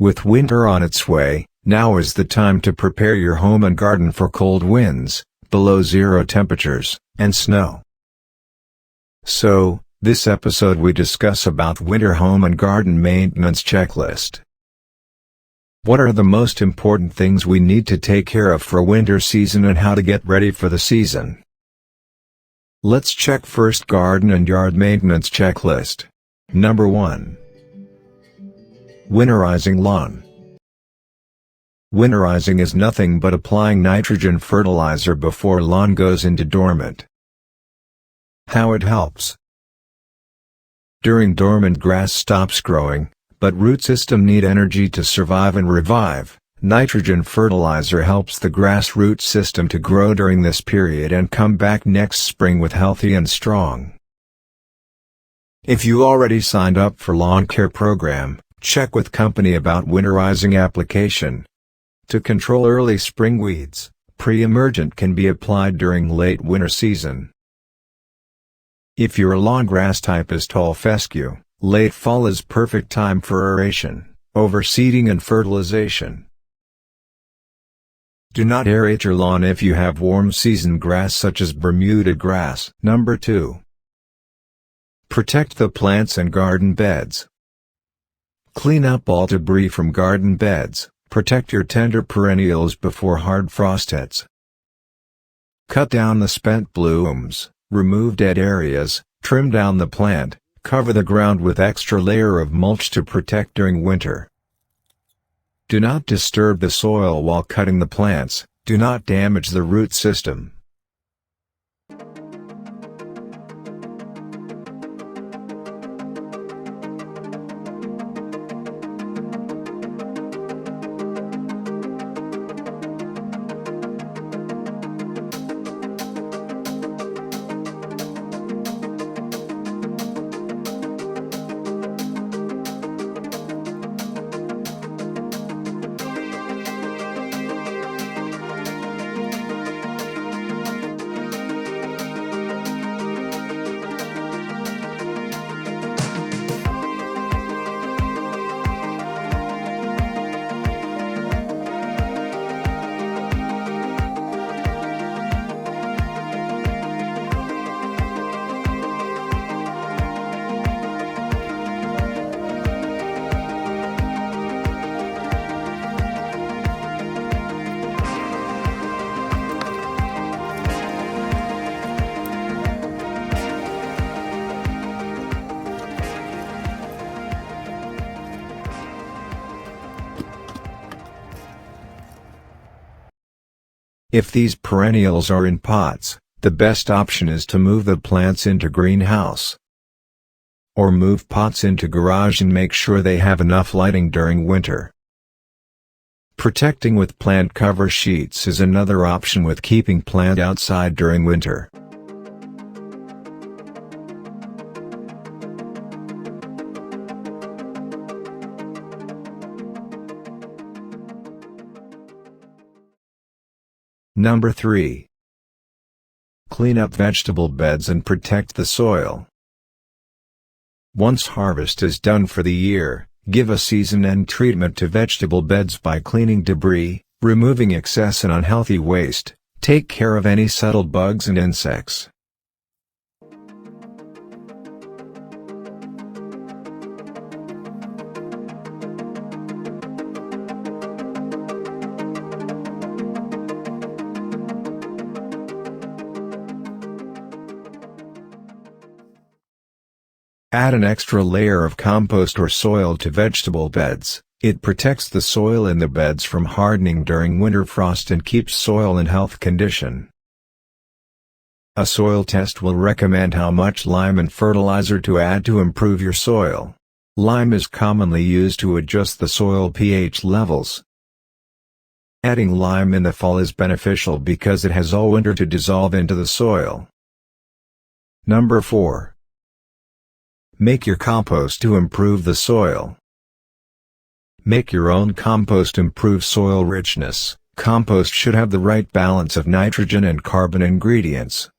With winter on its way, now is the time to prepare your home and garden for cold winds, below zero temperatures, and snow. So, this episode we discuss about winter home and garden maintenance checklist. What are the most important things we need to take care of for winter season and how to get ready for the season? Let's check first garden and yard maintenance checklist. Number 1. Winterizing lawn. Winterizing is nothing but applying nitrogen fertilizer before lawn goes into dormant. How it helps. During dormant, grass stops growing, but root system need energy to survive and revive. Nitrogen fertilizer helps the grass root system to grow during this period and come back next spring with healthy and strong. If you already signed up for lawn care program, check with company about winterizing application. To control early spring weeds, pre-emergent can be applied during late winter season. If your lawn grass type is tall fescue, late fall is perfect time for aeration, overseeding and fertilization. Do not aerate your lawn if you have warm season grass such as Bermuda grass. Number 2. Protect the plants and garden beds. Clean up all debris from garden beds, protect your tender perennials before hard frost hits. Cut down the spent blooms, remove dead areas, trim down the plant, cover the ground with extra layer of mulch to protect during winter. Do not disturb the soil while cutting the plants, do not damage the root system. If these perennials are in pots, the best option is to move the plants into greenhouse. Or move pots into garage and make sure they have enough lighting during winter. Protecting with plant cover sheets is another option with keeping plant outside during winter. Number 3. Clean up vegetable beds and protect the soil. Once harvest is done for the year, give a season-end treatment to vegetable beds by cleaning debris, removing excess and unhealthy waste, take care of any subtle bugs and insects. Add an extra layer of compost or soil to vegetable beds. It protects the soil in the beds from hardening during winter frost and keeps soil in health condition. A soil test will recommend how much lime and fertilizer to add to improve your soil. Lime is commonly used to adjust the soil pH levels. Adding lime in the fall is beneficial because it has all winter to dissolve into the soil. Number 4. Make your compost to improve the soil. Make your own compost. Improve soil richness. Compost should have the right balance of nitrogen and carbon ingredients.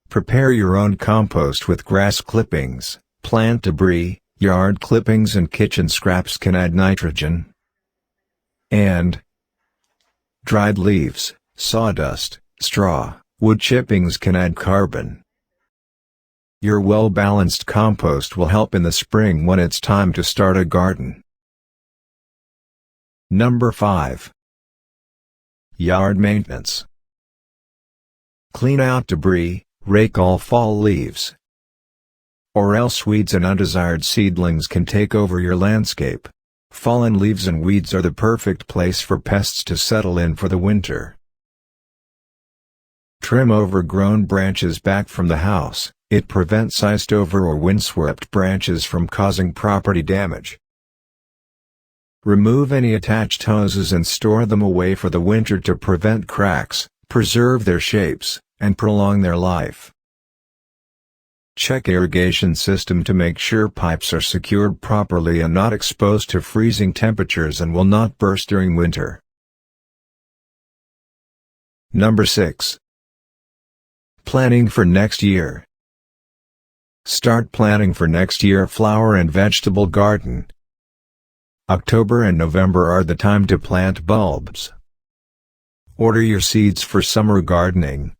Prepare your own compost with grass clippings, plant debris, yard clippings and kitchen scraps can add nitrogen. And dried leaves, sawdust, straw, wood chippings can add carbon. Your well-balanced compost will help in the spring when it's time to start a garden. Number 5. Yard maintenance. Clean out debris, rake all fall leaves, or else weeds and undesired seedlings can take over your landscape. Fallen leaves and weeds are the perfect place for pests to settle in for the winter. Trim overgrown branches back from the house. It prevents iced over or windswept branches from causing property damage. Remove any attached hoses and store them away for the winter to prevent cracks, preserve their shapes, and prolong their life. Check irrigation system to make sure pipes are secured properly and not exposed to freezing temperatures and will not burst during winter. Number 6. Planning for next year. Start planning for next year flower and vegetable garden. October and November are the time to plant bulbs. Order your seeds for summer gardening.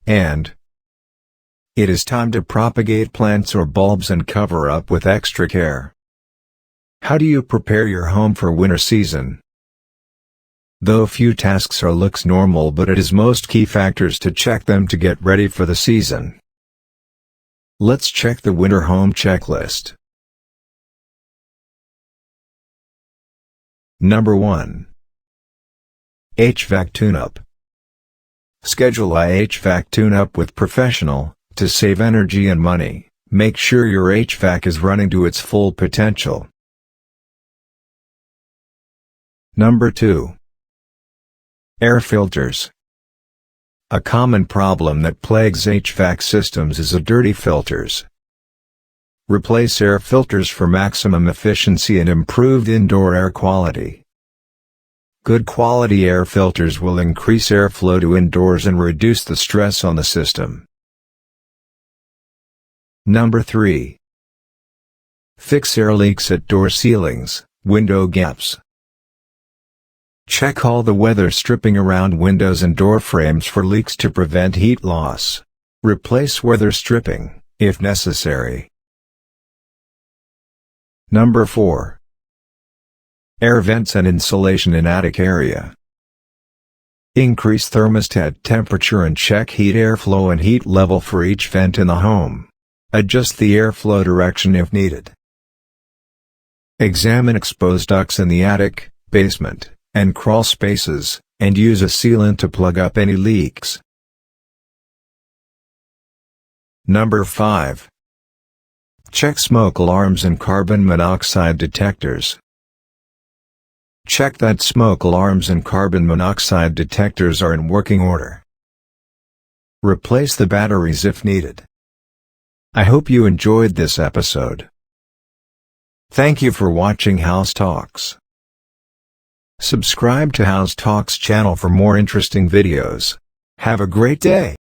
And it is time to propagate plants or bulbs and cover up with extra care. How do you prepare your home for winter season? Though few tasks looks normal, but it is most key factors to check them to get ready for the season. Let's check the winter home checklist. Number 1. HVAC Tune Up. Schedule a HVAC Tune Up with professional, to save energy and money. Make sure your HVAC is running to its full potential. Number 2. Air filters. A common problem that plagues HVAC systems is dirty filters. Replace air filters for maximum efficiency and improved indoor air quality. Good quality air filters will increase airflow to indoors and reduce the stress on the system. Number 3. Fix air leaks at door ceilings, window gaps. Check all the weather stripping around windows and door frames for leaks to prevent heat loss. Replace weather stripping, if necessary. Number 4. Air vents and insulation in attic area. Increase thermostat temperature and check heat airflow and heat level for each vent in the home. Adjust the airflow direction if needed. Examine exposed ducts in the attic, basement, and crawl spaces, and use a sealant to plug up any leaks. Number 5. Check smoke alarms and carbon monoxide detectors. Check that smoke alarms and carbon monoxide detectors are in working order. Replace the batteries if needed. I hope you enjoyed this episode. Thank you for watching House Talks. Subscribe to House Talks channel for more interesting videos. Have a great day.